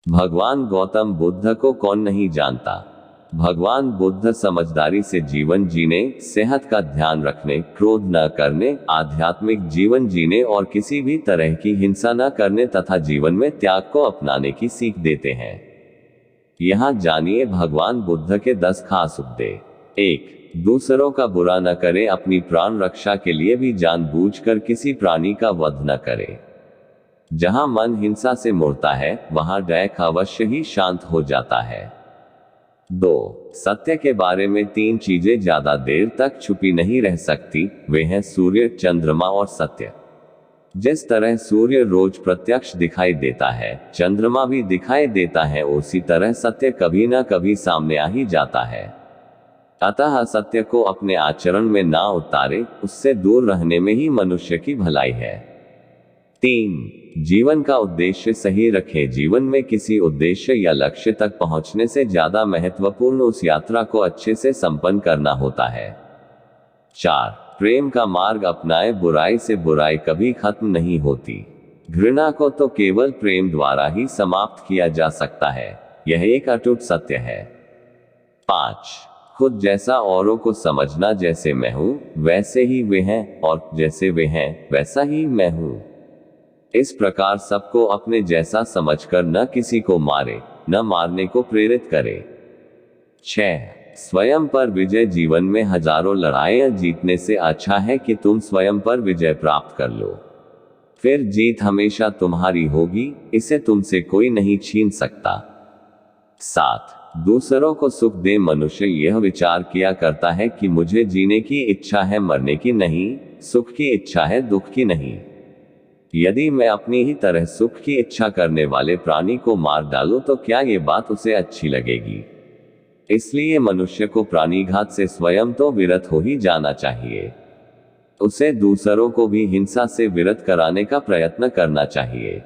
भगवान गौतम बुद्ध को कौन नहीं जानता। भगवान बुद्ध समझदारी से जीवन जीने, सेहत का ध्यान रखने, क्रोध न करने, आध्यात्मिक जीवन जीने और किसी भी तरह की हिंसा न करने तथा जीवन में त्याग को अपनाने की सीख देते हैं। यहाँ जानिए भगवान बुद्ध के 10 खास उपदेश। 1. दूसरों का बुरा न करें, अपनी प्राण रक्षा के लिए भी जानबूझकर किसी प्राणी का वध न करें। जहां मन हिंसा से मुड़ता है, वहां दैख अवश्य ही शांत हो जाता है। 2. सत्य के बारे में 3 चीजें ज्यादा देर तक छुपी नहीं रह सकती, वे हैं सूर्य, चंद्रमा और सत्य। जिस तरह सूर्य रोज प्रत्यक्ष दिखाई देता है, चंद्रमा भी दिखाई देता है, उसी तरह सत्य कभी ना कभी सामने आ ही जाता है। अतः सत्य को अपने आचरण में ना उतारे, उससे दूर रहने में ही मनुष्य की भलाई है। 3. जीवन का उद्देश्य सही रखें। जीवन में किसी उद्देश्य या लक्ष्य तक पहुंचने से ज्यादा महत्वपूर्ण उस यात्रा को अच्छे से संपन्न करना होता है। 4. प्रेम का मार्ग अपनाए, बुराई से बुराई कभी खत्म नहीं होती। घृणा को तो केवल प्रेम द्वारा ही समाप्त किया जा सकता है, यह एक अटूट सत्य है। 5. खुद जैसा औरों को समझना, जैसे मैं हूं वैसे ही वे हैं, और जैसे वे हैं वैसा ही मैं हूं। इस प्रकार सबको अपने जैसा समझकर न किसी को मारे, न मारने को प्रेरित करे। 6. स्वयं पर विजय। जीवन में हजारों लड़ाइयां जीतने से अच्छा है कि तुम स्वयं पर विजय प्राप्त कर लो, फिर जीत हमेशा तुम्हारी होगी, इसे तुमसे कोई नहीं छीन सकता। 7. दूसरों को सुख दे। मनुष्य यह विचार किया करता है कि मुझे जीने की इच्छा है, मरने की नहीं, सुख की इच्छा है, दुख की नहीं। यदि मैं अपनी ही तरह सुख की इच्छा करने वाले प्राणी को मार डालूं तो क्या ये बात उसे अच्छी लगेगी। इसलिए मनुष्य को प्राणीघात से स्वयं तो विरत हो ही जाना चाहिए। उसे दूसरों को भी हिंसा से विरत कराने का प्रयत्न करना चाहिए।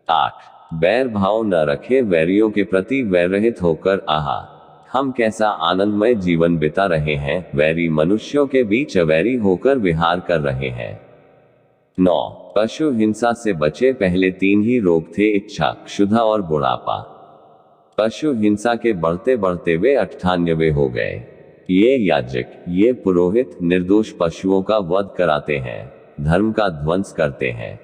8. बैर भाव न रखे। वैरियों के प्रति वैर रहित होकर आहा, हम कैसा आनंदमय जीवन बिता रहे हैं, वैरी मनुष्यों के बीच अवैरी होकर विहार कर रहे हैं। 9. पशु हिंसा से बचे। पहले 3 ही रोग थे, इच्छा, क्षुधा और बुढ़ापा। पशु हिंसा के बढ़ते बढ़ते वे 98वें हो गए। ये याजक, ये पुरोहित निर्दोष पशुओं का वध कराते हैं, धर्म का ध्वंस करते हैं।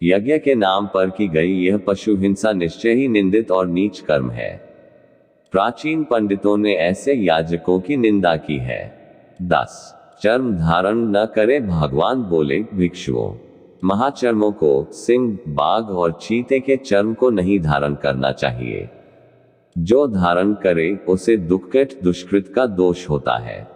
यज्ञ के नाम पर की गई यह पशु हिंसा निश्चय ही निंदित और नीच कर्म है। प्राचीन पंडितों ने ऐसे याजकों की निंदा की है। 10. चर्म धारण न करे। भगवान बोले, भिक्षुओं, महाचर्मों को, सिंह, बाघ और चीते के चर्म को नहीं धारण करना चाहिए। जो धारण करे उसे दुष्कृत का दोष होता है।